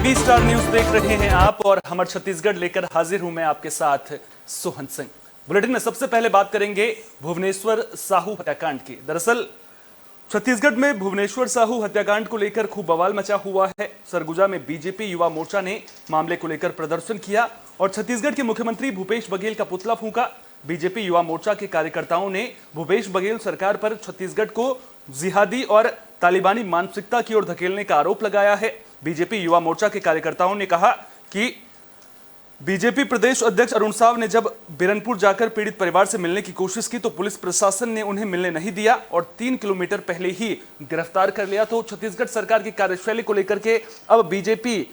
TV star news देख रहे हैं आप और हमर छत्तीसगढ़ लेकर हाजिर हूं मैं आपके साथ सोहन सिंह। बुलेटिन में सबसे पहले बात करेंगे भुवनेश्वर साहू हत्याकांड की। दरअसल छत्तीसगढ़ में भुवनेश्वर साहू हत्याकांड को लेकर खूब बवाल मचा हुआ है। सरगुजा में बीजेपी युवा मोर्चा ने मामले को लेकर प्रदर्शन किया और छत्तीसगढ़ के मुख्यमंत्री भूपेश बघेल का पुतला फूंका। बीजेपी युवा मोर्चा के कार्यकर्ताओं ने भूपेश बघेल सरकार पर छत्तीसगढ़ को जिहादी और तालिबानी मानसिकता की ओर धकेलने का आरोप लगाया है। बीजेपी युवा मोर्चा के कार्यकर्ताओं ने कहा कि बीजेपी प्रदेश अध्यक्ष अरुण साव ने जब बिरनपुर जाकर पीड़ित परिवार से मिलने की कोशिश की तो पुलिस प्रशासन ने उन्हें मिलने नहीं दिया और 3 किलोमीटर पहले ही गिरफ्तार कर लिया। तो छत्तीसगढ़ सरकार की कार्यशैली को लेकर के अब बीजेपी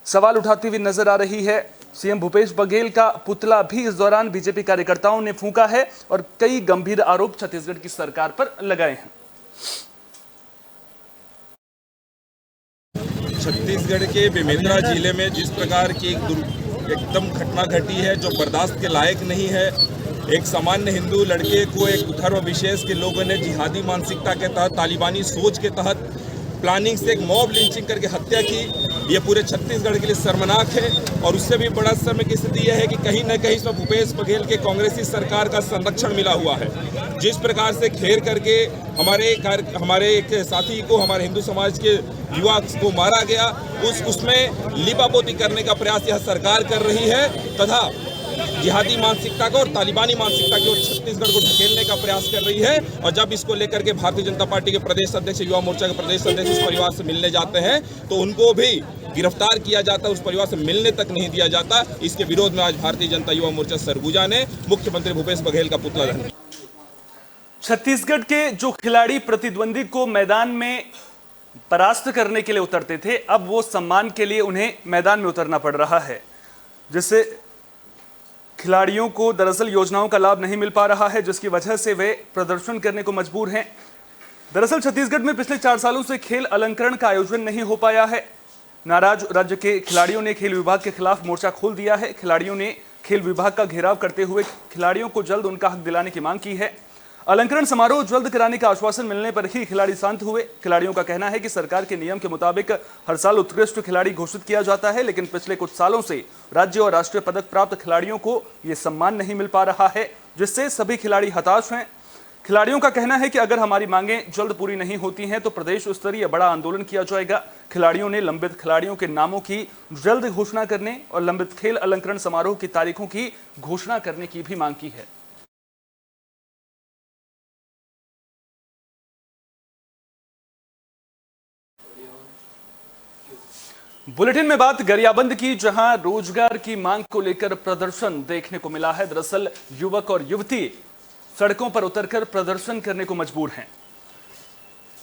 सवाल उठाती हुई नजर आ रही है। सीएम भूपेश बघेल का पुतला भी इस दौरान बीजेपी कार्यकर्ताओं ने फूंका है और कई गंभीर आरोप छत्तीसगढ़ की सरकार पर लगाए हैं। छत्तीसगढ़ के बेमेंद्रा जिले में जिस प्रकार की एकदम घटना घटी है जो बर्दाश्त के लायक नहीं है। एक सामान्य हिंदू लड़के को एक धर्म विशेष के लोगों ने जिहादी मानसिकता के तहत, तालिबानी सोच के तहत प्लानिंग से एक मॉब लिंचिंग करके हत्या की। ये पूरे छत्तीसगढ़ के लिए शर्मनाक है और उससे भी बड़ा शर्म की स्थिति यह है कि कहीं न कहीं इसमें भूपेश बघेल के कांग्रेसी सरकार का संरक्षण मिला हुआ है। जिस प्रकार से घेर करके हमारे एक साथी को, हमारे हिंदू समाज के युवा को मारा गया, उसमें लिपापोती करने का प्रयास यह सरकार कर रही है तथा जिहादी मानसिकता को और तालिबानी मानसिकता की ओर छत्तीसगढ़ को ढकेलने का प्रयास कर रही है। और जब इसको लेकर के भारतीय जनता पार्टी के प्रदेश अध्यक्ष, युवा मोर्चा के प्रदेश अध्यक्ष उस परिवार से मिलने जाते हैं तो उनको भी गिरफ्तार किया जाता है, उस परिवार से मिलने तक नहीं दिया जाता। इसके विरोध में आज भारतीय जनता युवा मोर्चा सरगुजा ने मुख्यमंत्री भूपेश बघेल का पुतला दहन। छत्तीसगढ़ के जो खिलाड़ी प्रतिद्वंदी को मैदान में परास्त करने के लिए उतरते थे, अब वो सम्मान के लिए उन्हें मैदान में उतरना पड़ रहा है, जिससे खिलाड़ियों को दरअसल योजनाओं का लाभ नहीं मिल पा रहा है, जिसकी वजह से वे प्रदर्शन करने को मजबूर हैं। दरअसल छत्तीसगढ़ में पिछले 4 सालों से खेल अलंकरण का आयोजन नहीं हो पाया है। नाराज राज्य के खिलाड़ियों ने खेल विभाग के खिलाफ मोर्चा खोल दिया है। खिलाड़ियों ने खेल विभाग का घेराव करते हुए खिलाड़ियों को जल्द उनका हक दिलाने की मांग की है। अलंकरण समारोह जल्द कराने का आश्वासन मिलने पर ही खिलाड़ी शांत हुए। खिलाड़ियों का कहना है कि सरकार के नियम के मुताबिक हर साल उत्कृष्ट खिलाड़ी घोषित किया जाता है, लेकिन पिछले कुछ सालों से राज्य और राष्ट्रीय पदक प्राप्त खिलाड़ियों को ये सम्मान नहीं मिल पा रहा है, जिससे सभी खिलाड़ी हताश हैं। खिलाड़ियों का कहना है कि अगर हमारी मांगें जल्द पूरी नहीं होती हैं तो प्रदेश स्तरीय बड़ा आंदोलन किया जाएगा। खिलाड़ियों ने लंबित खिलाड़ियों के नामों की जल्द घोषणा करने और लंबित खेल अलंकरण समारोह की तारीखों की घोषणा करने की भी मांग की है। बुलेटिन में बात गरियाबंद की, जहां रोजगार की मांग को लेकर प्रदर्शन देखने को मिला है। दरअसल युवक और युवती सड़कों पर उतरकर प्रदर्शन करने को मजबूर हैं।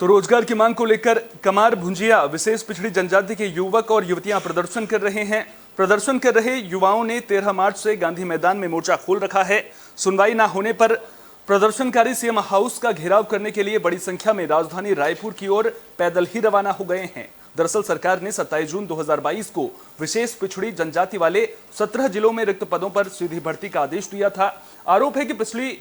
तो रोजगार की मांग को लेकर कमार भुंजिया विशेष पिछड़ी जनजाति के युवक और युवतियां प्रदर्शन कर रहे हैं। प्रदर्शन कर रहे युवाओं ने 13 मार्च से गांधी मैदान में मोर्चा खोल रखा है। सुनवाई न होने पर प्रदर्शनकारी सीएम हाउस का घेराव करने के लिए बड़ी संख्या में राजधानी रायपुर की ओर पैदल ही रवाना हो गए हैं। दरअसल सरकार ने 27 जून 2022 को विशेष पिछड़ी जनजाति वाले 17 जिलों में रिक्त पदों पर सीधी भर्ती का आदेश दिया था। आरोप है कि पिछली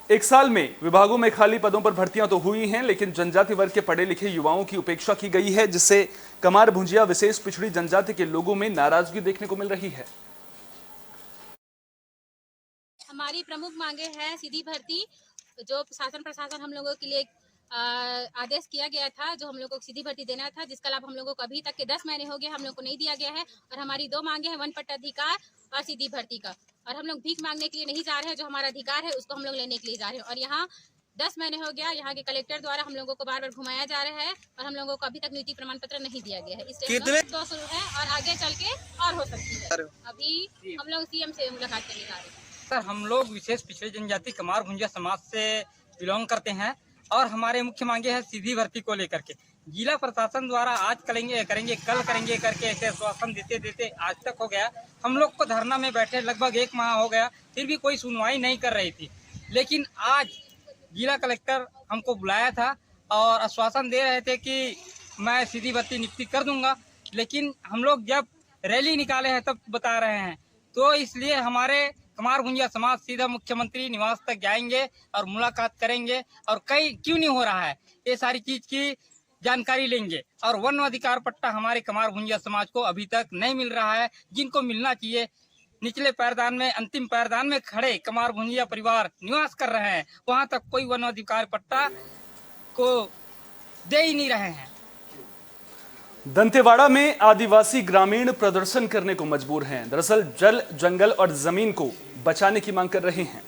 1 साल में विभागों में खाली पदों पर भर्तियां तो हुई हैं, लेकिन जनजाति वर्ग के पढ़े लिखे युवाओं की उपेक्षा की गई है, जिससे कमार भुंजिया विशेष पिछड़ी जनजाति के लोगों में नाराजगी देखने को मिल रही है। हमारी प्रमुख मांगे हैं सीधी भर्ती, जो शासन प्रशासन हम लोगों के लिए आदेश किया गया था, जो हम लोग को सीधी भर्ती देना था, जिसका लाभ हम लोगों को अभी तक के 10 महीने हो गए हम लोग को नहीं दिया गया है। और हमारी 2 मांगे हैं, वन पट्टाधिकार और सीधी भर्ती का। और हम लोग भीख मांगने के लिए नहीं जा रहे हैं, जो हमारा अधिकार है उसको हम लोग लेने के लिए जा रहे हैं। और यहाँ 10 महीने हो गया, यहाँ के कलेक्टर द्वारा हम लोगों को बार बार घुमाया जा रहा है और हम लोगों को अभी तक नियुक्ति प्रमाण पत्र नहीं दिया गया है। इसलिए 2 शुरू है और आगे चल के और हो सकती है। अभी हम लोग सीएम से मुलाकात करने जा रहे हैं। सर, हम लोग विशेष पिछड़ी जनजाति कमार भुंजिया समाज से बिलोंग करते हैं और हमारे मुख्य मांगे हैं सीधी भर्ती को लेकर के। जिला प्रशासन द्वारा आज करेंगे कल करेंगे करके ऐसे आश्वासन देते देते आज तक हो गया। हम लोग को धरना में बैठे लगभग 1 माह हो गया, फिर भी कोई सुनवाई नहीं कर रही थी। लेकिन आज जिला कलेक्टर हमको बुलाया था और आश्वासन दे रहे थे कि मैं सीधी भर्ती नियुक्ति कर दूंगा, लेकिन हम लोग जब रैली निकाले हैं तब बता रहे हैं। तो इसलिए हमारे कमार भुंजिया समाज सीधा मुख्यमंत्री निवास तक जाएंगे और मुलाकात करेंगे। और कई क्यों नहीं हो रहा है ये सारी चीज की जानकारी लेंगे। और वन अधिकार पट्टा हमारे कमार भुंजिया समाज को अभी तक नहीं मिल रहा है, जिनको मिलना चाहिए। निचले पैरदान में, अंतिम पैरदान में खड़े कमार भुंजिया परिवार निवास कर रहे हैं, वहां तक कोई वन अधिकार पट्टा को दे ही नहीं रहे हैं। दंतेवाड़ा में आदिवासी ग्रामीण प्रदर्शन करने को मजबूर हैं। दरअसल जल, जंगल और जमीन को बचाने की मांग कर रहे हैं।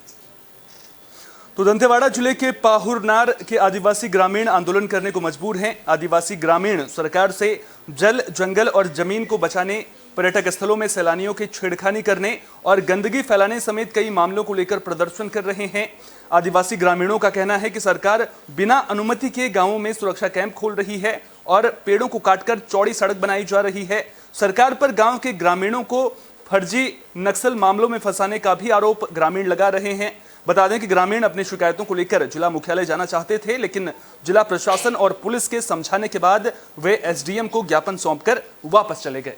तो दंतेवाड़ा जिले के पाहुरनार के आदिवासी ग्रामीण आंदोलन करने को मजबूर हैं। आदिवासी ग्रामीण सरकार से जल, जंगल और जमीन को बचाने, पर्यटक स्थलों में सैलानियों की छेड़खानी करने और गंदगी फैलाने समेत कई मामलों को लेकर प्रदर्शन कर रहे हैं। आदिवासी ग्रामीणों का कहना है कि सरकार बिना अनुमति के गांवों में सुरक्षा कैंप खोल रही है और पेड़ों को काटकर चौड़ी सड़क बनाई जा रही है। सरकार पर गांव के ग्रामीणों को फर्जी नक्सल मामलों में फंसाने का भी आरोप ग्रामीण लगा रहे हैं। बता दें कि ग्रामीण अपनी शिकायतों को लेकर जिला मुख्यालय जाना चाहते थे, लेकिन जिला प्रशासन और पुलिस के समझाने के बाद वे एसडीएम को ज्ञापन सौंपकर वापस चले गए।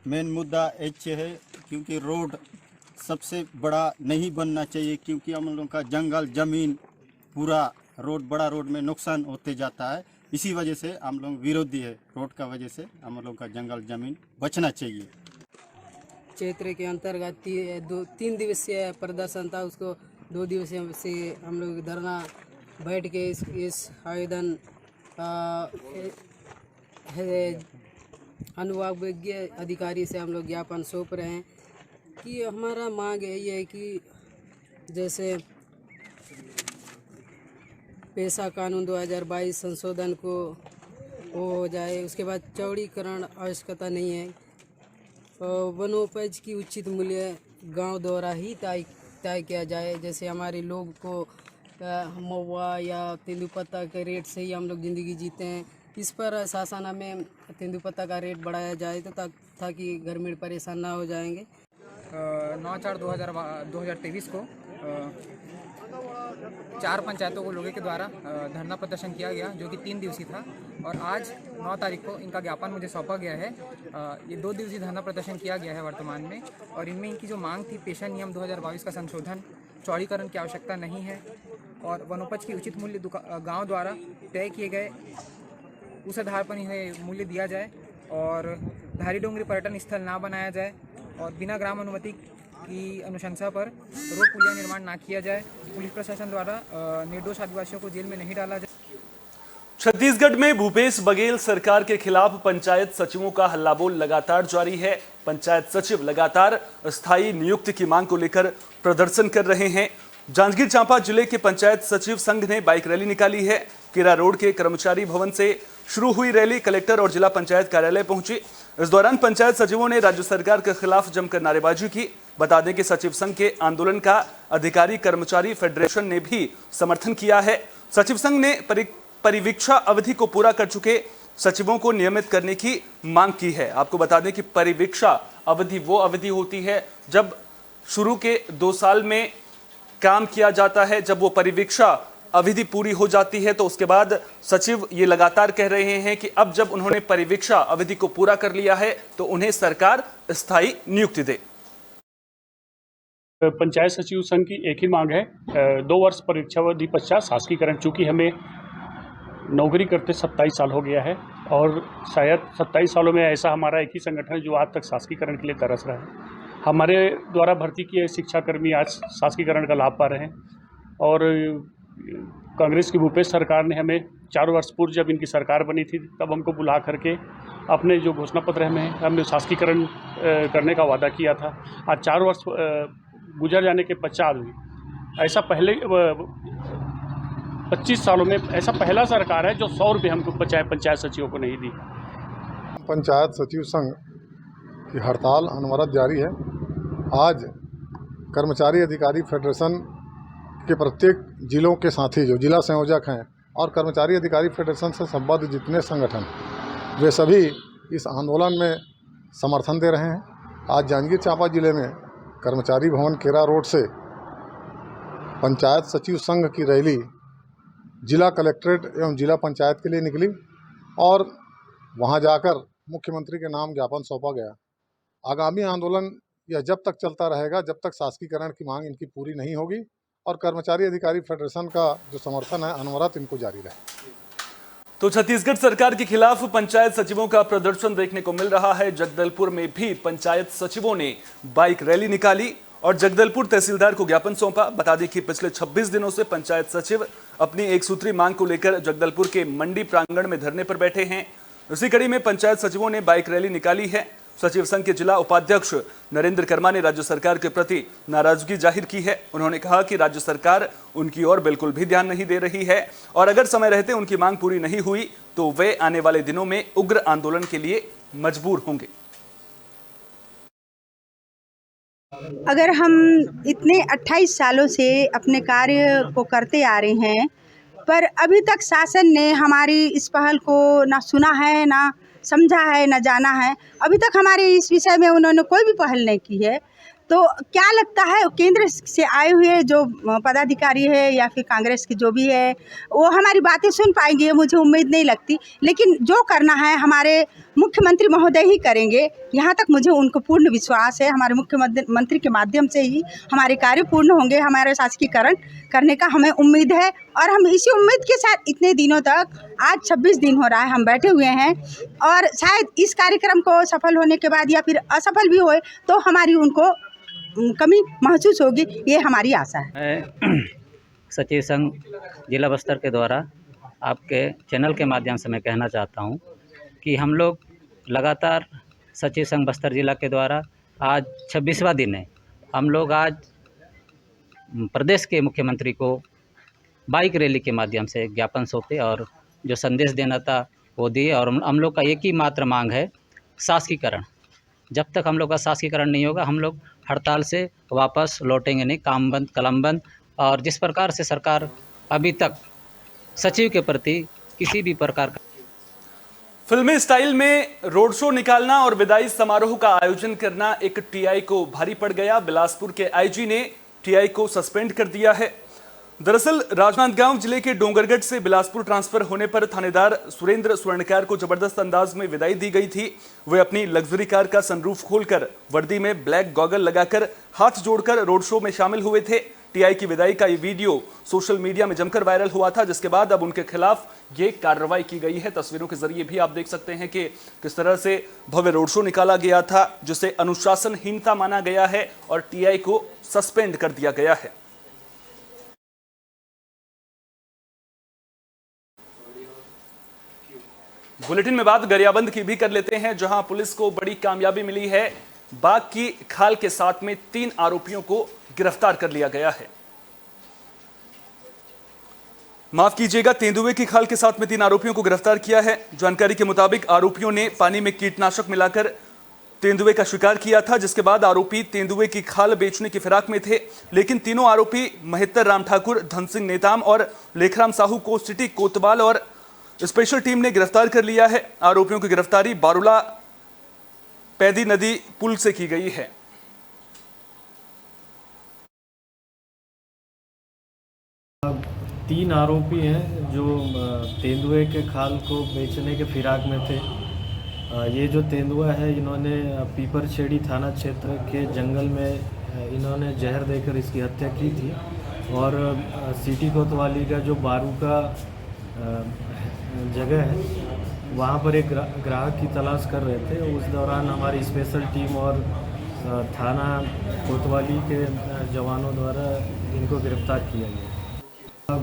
मेन मुद्दा ऐसे है क्योंकि रोड सबसे बड़ा नहीं बनना चाहिए, क्योंकि हम लोगों का जंगल जमीन पूरा रोड, बड़ा रोड में नुकसान होते जाता है। इसी वजह से हम लोग विरोधी है रोड का वजह से। हम लोगों का जंगल जमीन बचना चाहिए। क्षेत्र के अंतर्गत 3 दिवसीय प्रदर्शन था, उसको 2 दिवसीय से हम लोग धरना बैठ के इस आवेदन अनुभागीय अधिकारी से हम लोग ज्ञापन सौंप रहे हैं कि हमारा मांग यही है कि जैसे पेशा कानून 2022 संशोधन को हो जाए, उसके बाद चौड़ीकरण आवश्यकता नहीं है, वनोपज की उचित मूल्य गांव द्वारा ही तय किया जाए। जैसे हमारे लोग को महुआ या तेंदुपत्ता के रेट से ही हम लोग ज़िंदगी जीते हैं, इस पर शासन में तेंदुपत्ता का रेट बढ़ाया जाए तो ताकि ग्रामीण परेशान ना हो जाएंगे। 9/4/2023 को 4 पंचायतों को लोगों के द्वारा धरना प्रदर्शन किया गया, जो कि 3 दिवसीय था। और आज 9 तारीख को इनका ज्ञापन मुझे सौंपा गया है। ये 2 दिवसीय धरना प्रदर्शन किया गया है वर्तमान में, और इनमें इनकी जो मांग थी पेशा नियम 2022 का संशोधन, चौड़ीकरण की आवश्यकता नहीं है, और वनोपज की उचित मूल्य गाँव द्वारा तय किए गए उस आधार पर इन्हें मूल्य दिया जाए, और धारी डोंगरी पर्यटन स्थल ना बनाया जाए, और बिना ग्राम अनुमति की अनुशंसा पर रोड पुलिया निर्माण ना किया जाए। पुलिस प्रशासन द्वारा निर्दोष आदिवासियों को जेल में नहीं डाला जाए। छत्तीसगढ़ में भूपेश बघेल सरकार के खिलाफ पंचायत सचिवों का हल्लाबोल लगातार जारी है। पंचायत सचिव लगातार स्थायी नियुक्ति की मांग को लेकर प्रदर्शन कर रहे हैं। जांजगीर चांपा जिले के पंचायत सचिव संघ ने बाइक रैली निकाली है। किरा रोड के कर्मचारी भवन से शुरू हुई रैली कलेक्टर और जिला पंचायत कार्यालय पहुंची। इस दौरान पंचायत सचिवों ने राज्य सरकार के खिलाफ जमकर नारेबाजी की। बता दें कि सचिव संघ के आंदोलन का अधिकारी कर्मचारी फेडरेशन ने भी समर्थन किया है। सचिव संघ ने परिवीक्षा अवधि को पूरा कर चुके सचिवों को नियमित करने की मांग की है। आपको बता दें कि परिवीक्षा अवधि वो अवधि होती है जब शुरू के 2 साल में काम किया जाता है। जब वो परिवीक्षा अवधि पूरी हो जाती है तो उसके बाद सचिव ये लगातार कह रहे हैं कि अब जब उन्होंने परिवीक्षा अवधि को पूरा कर लिया है तो उन्हें सरकार स्थायी नियुक्ति दे। पंचायत सचिव संघ की एक ही मांग है, 2 वर्ष परीक्षावधि पश्चात शासकीकरण। चूंकि हमें नौकरी करते 27 साल हो गया है, और शायद 27 सालों में ऐसा हमारा एक ही संगठन है जो आज तक शासकीकरण के लिए तरस रहा है। हमारे द्वारा भर्ती किए शिक्षाकर्मी आज शासकीकरण का लाभ पा रहे हैं, और कांग्रेस की भूपेश सरकार ने हमें 4 वर्ष पूर्व जब इनकी सरकार बनी थी तब हमको बुला करके अपने जो घोषणा पत्र हमने शासकीकरण करने का वादा किया था। आज 4 वर्ष गुजर जाने के पश्चात भी ऐसा पहले 25 सालों में ऐसा पहला सरकार है जो 100 रुपये हमको पंचायत सचिवों को नहीं दी। पंचायत सचिव संघ की हड़ताल अनवरत जारी है। आज कर्मचारी अधिकारी फेडरेशन के प्रत्येक जिलों के साथी जो जिला संयोजक हैं और कर्मचारी अधिकारी फेडरेशन से संबद्ध जितने संगठन, वे सभी इस आंदोलन में समर्थन दे रहे हैं। आज जांजगीर चांपा जिले में कर्मचारी भवन केरा रोड से पंचायत सचिव संघ की रैली जिला कलेक्ट्रेट एवं जिला पंचायत के लिए निकली, और वहां जाकर मुख्यमंत्री के नाम ज्ञापन सौंपा गया। आगामी आंदोलन यह जब तक चलता रहेगा जब तक शासकीकरण की मांग इनकी पूरी नहीं होगी। और कर्मचारी अधिकारी फेडरेशन का जो समर्थन है अनवरत इनको जारी रहे। तो छत्तीसगढ़ सरकार के खिलाफ पंचायत सचिवों का प्रदर्शन देखने को मिल रहा है। जगदलपुर में भी पंचायत सचिवों ने बाइक रैली निकाली और जगदलपुर तहसीलदार को ज्ञापन सौंपा। बता दें कि पिछले 26 दिनों से पंचायत सचिव अपनी एक सूत्री मांग को लेकर जगदलपुर के मंडी प्रांगण में धरने पर बैठे हैं। इसी कड़ी में पंचायत सचिवों ने बाइक रैली निकाली है। सचिव संघ के जिला उपाध्यक्ष नरेंद्र कर्मा ने राज्य सरकार के प्रति नाराजगी जाहिर की है। उन्होंने कहा कि राज्य सरकार उनकी ओर बिल्कुल भी ध्यान नहीं दे रही है और अगर समय रहते उनकी मांग पूरी नहीं हुई तो वे आने वाले दिनों में उग्र आंदोलन के लिए मजबूर होंगे। अगर हम इतने 28 सालों से अपने कार्य को करते आ रहे हैं पर अभी तक शासन ने हमारी इस पहल को ना सुना है, ना समझा है, ना जाना है। अभी तक हमारे इस विषय में उन्होंने कोई भी पहल नहीं की है। तो क्या लगता है केंद्र से आए हुए जो पदाधिकारी है या फिर कांग्रेस की जो भी है वो हमारी बातें सुन पाएंगे, मुझे उम्मीद नहीं लगती। लेकिन जो करना है हमारे मुख्यमंत्री महोदय ही करेंगे, यहाँ तक मुझे उनको पूर्ण विश्वास है। हमारे मुख्यमंत्री के माध्यम से ही हमारे कार्य पूर्ण होंगे, हमारे शासकीकरण करने का हमें उम्मीद है। और हम इसी उम्मीद के साथ इतने दिनों तक, आज 26 दिन हो रहा है हम बैठे हुए हैं और शायद इस कार्यक्रम को सफल होने के बाद या फिर असफल भी होए तो हमारी उनको कमी महसूस होगी, ये हमारी आशा है। मैं सचिव संघ जिला बस्तर के द्वारा आपके चैनल के माध्यम से मैं कहना चाहता हूं कि हम लोग लगातार सचिव संघ बस्तर जिला के द्वारा आज 26वां दिन है। हम लोग आज प्रदेश के मुख्यमंत्री को बाइक रैली के माध्यम से ज्ञापन सौंपे और जो संदेश देना था वो दिए। और हम लोग का एक ही मात्र मांग है शासकीकरण। जब तक हम लोग का शासकीकरण नहीं होगा हम लोग हड़ताल से वापस लौटेंगे नहीं, काम बंद कलम बंद। और जिस प्रकार से सरकार अभी तक सचिव के प्रति किसी भी प्रकार का फिल्मी स्टाइल में रोड शो निकालना और विदाई समारोह का आयोजन करना एक टीआई को भारी पड़ गया। बिलासपुर के आईजी ने टीआई को सस्पेंड कर दिया है। दरअसल राजनांदगांव जिले के डोंगरगढ़ से बिलासपुर ट्रांसफर होने पर थानेदार सुरेंद्र स्वर्णकार को जबरदस्त अंदाज में विदाई दी गई थी। वे अपनी लग्जरी कार का सनरूफ खोलकर वर्दी में ब्लैक गॉगल लगाकर हाथ जोड़कर रोड शो में शामिल हुए थे। टीआई की विदाई का ये वीडियो सोशल मीडिया में जमकर वायरल हुआ था, जिसके बाद अब उनके खिलाफ ये कार्रवाई की गई है। तस्वीरों के जरिए भी आप देख सकते हैं कि किस तरह से भव्य रोड शो निकाला गया था जिसे अनुशासनहीनता माना गया है और टीआई को सस्पेंड कर दिया गया है। बुलेटिन में बात गरियाबंद की भी कर लेते हैं, जहां पुलिस को बड़ी कामयाबी मिली है। बाघ की खाल के साथ में 3 आरोपियों को गिरफ्तार कर लिया गया है। माफ कीजिएगा, तेंदुए की खाल के साथ में 3 आरोपियों को गिरफ्तार किया है। जानकारी के मुताबिक आरोपियों ने पानी में कीटनाशक मिलाकर तेंदुए का शिकार किया था, जिसके बाद आरोपी तेंदुए की खाल बेचने की फिराक में थे। लेकिन तीनों आरोपी महित्तर राम ठाकुर, धन सिंह नेताम और लेखराम साहू को सिटी कोतवाल और स्पेशल टीम ने गिरफ्तार कर लिया है। आरोपियों की गिरफ्तारी बारूला पैदी नदी पुल से की गई है। तीन आरोपी हैं जो तेंदुए के खाल को बेचने के फिराक में थे। ये जो तेंदुआ है इन्होंने पीपरछेड़ी थाना क्षेत्र के जंगल में इन्होंने जहर देकर इसकी हत्या की थी और सिटी कोतवाली का जो बारू का जगह है वहाँ पर एक ग्राहक की तलाश कर रहे थे। उस दौरान हमारी स्पेशल टीम और थाना कोतवाली के जवानों द्वारा इनको गिरफ्तार किया गया।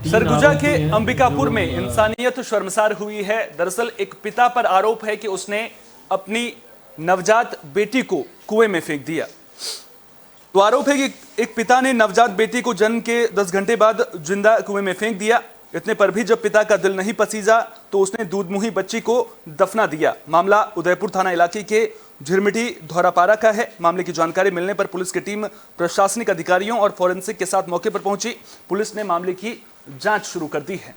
सरगुजा के अंबिकापुर में इंसानियत शर्मसार हुई है। दरअसल एक पिता पर आरोप है कि उसने अपनी नवजात बेटी को कुएं में फेंक दिया। तो आरोप है कि एक पिता ने नवजात बेटी को जन्म के 10 घंटे बाद जिंदा कुएं में फेंक दिया। इतने पर भी जब पिता का दिल नहीं पसीजा तो उसने दूधमुही बच्ची को दफना दिया। मामला उदयपुर थाना इलाके के झिरमिटी धौरापारा का है। मामले की जानकारी मिलने पर पुलिस की टीम प्रशासनिक अधिकारियों और फोरेंसिक के साथ मौके पर पहुंची। पुलिस ने मामले की जांच शुरू कर दी है।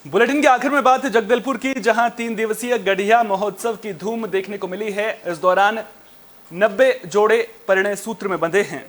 बुलेटिन के आखिर में बात है जगदलपुर की, जहां 3 दिवसीय गढ़िया महोत्सव की धूम देखने को मिली है। इस दौरान 90 जोड़े परिणय सूत्र में बंधे हैं।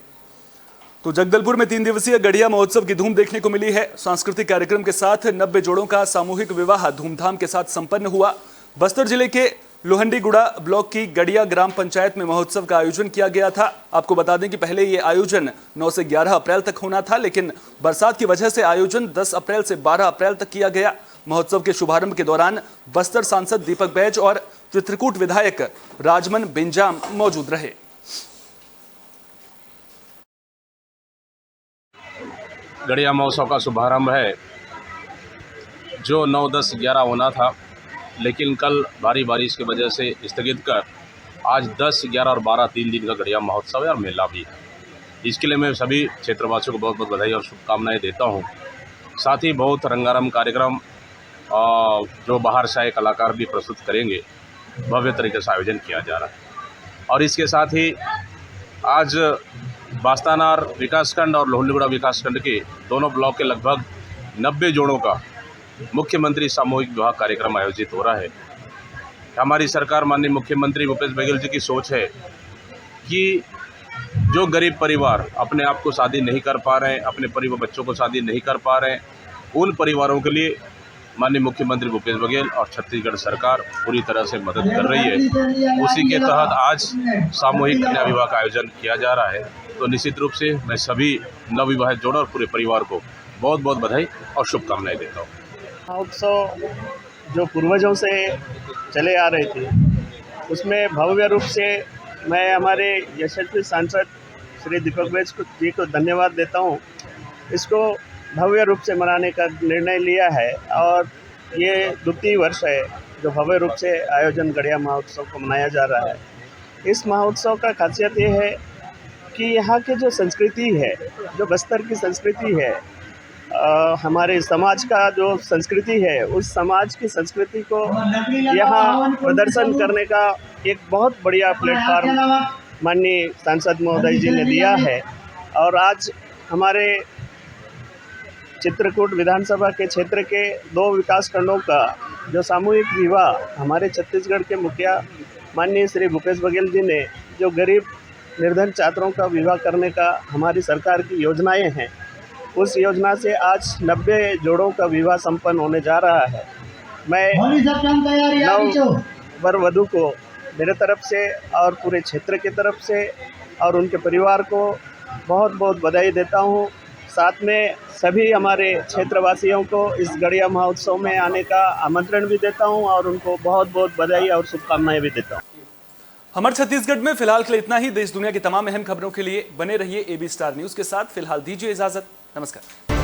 तो जगदलपुर में 3 दिवसीय गढ़िया महोत्सव की धूम देखने को मिली है। सांस्कृतिक कार्यक्रम के साथ 90 जोड़ों का सामूहिक विवाह धूमधाम के साथ संपन्न हुआ। बस्तर जिले के लोहंडीगुड़ा ब्लॉक की गड़िया ग्राम पंचायत में महोत्सव का आयोजन किया गया था। आपको बता दें कि पहले ये आयोजन 9 से 11 अप्रैल तक होना था, लेकिन बरसात की वजह से आयोजन 10 अप्रैल से 12 अप्रैल तक किया गया। महोत्सव के शुभारंभ के दौरान बस्तर सांसद दीपक बैज और चित्रकूट विधायक राजमन बिंजाम मौजूद रहे। गड़िया महोत्सव का शुभारंभ है जो 9, 10, 11 होना था, लेकिन कल भारी बारिश की वजह से स्थगित कर आज 10, 11 और 12 3 दिन का गड़िया महोत्सव है और मेला भी है। इसके लिए मैं सभी क्षेत्रवासियों को बहुत बहुत बधाई और शुभकामनाएं देता हूं। साथ ही बहुत रंगारंग कार्यक्रम जो बाहर से आए कलाकार भी प्रस्तुत करेंगे, भव्य तरीके से आयोजन किया जा रहा है। और इसके साथ ही आज बास्तानार विकासखंड और लोहंडीगुड़ा विकासखंड के दोनों ब्लॉक के लगभग 90 जोड़ों का मुख्यमंत्री सामूहिक विवाह कार्यक्रम आयोजित हो रहा है। हमारी सरकार माननीय मुख्यमंत्री भूपेश बघेल जी की सोच है कि जो गरीब परिवार अपने आप को शादी नहीं कर पा रहे हैं, अपने परिवार बच्चों को शादी नहीं कर पा रहे हैं, उन परिवारों के लिए माननीय मुख्यमंत्री भूपेश बघेल और छत्तीसगढ़ सरकार पूरी तरह से मदद कर रही है। उसी के तहत आज सामूहिक कन्या विवाह का आयोजन किया जा रहा है। तो निश्चित रूप से मैं सभी नवविवाहित जोड़ों और पूरे परिवार को बहुत बहुत बधाई और शुभकामनाएं देता हूँ। महोत्सव जो पूर्वजों से चले आ रहे थे, उसमें भव्य रूप से मैं हमारे यशस्वी सांसद श्री दीपक बैज जी को धन्यवाद देता हूँ। इसको भव्य रूप से मनाने का निर्णय लिया है और ये 2य वर्ष है जो भव्य रूप से आयोजन गड़िया महोत्सव को मनाया जा रहा है। इस महोत्सव का खासियत ये है कि यहाँ की जो संस्कृति है, जो बस्तर की संस्कृति है, हमारे समाज का जो संस्कृति है, उस समाज की संस्कृति को यहाँ प्रदर्शन करने का एक बहुत बढ़िया प्लेटफार्म माननीय सांसद महोदय जी ने दिया है। और आज हमारे चित्रकूट विधानसभा के क्षेत्र के 2 विकासखंडों का जो सामूहिक विवाह हमारे छत्तीसगढ़ के मुखिया माननीय श्री भूपेश बघेल जी ने जो गरीब निर्धन छात्रों का विवाह करने का हमारी सरकार की योजनाएं हैं, उस योजना से आज 90 जोड़ों का विवाह संपन्न होने जा रहा है। मैं नव वर वधू को मेरे तरफ से और पूरे क्षेत्र की तरफ से और उनके परिवार को बहुत बहुत बधाई देता हूँ। साथ में सभी हमारे क्षेत्रवासियों को इस गड़िया महोत्सव में आने का आमंत्रण भी देता हूँ और उनको बहुत बहुत बधाई और शुभकामनाएं भी देता हूँ। हमारे छत्तीसगढ़ में फिलहाल के लिए इतना ही। देश दुनिया की तमाम अहम खबरों के लिए बने रहिए AB स्टार न्यूज के साथ। फिलहाल दीजिए इजाजत। नमस्कार।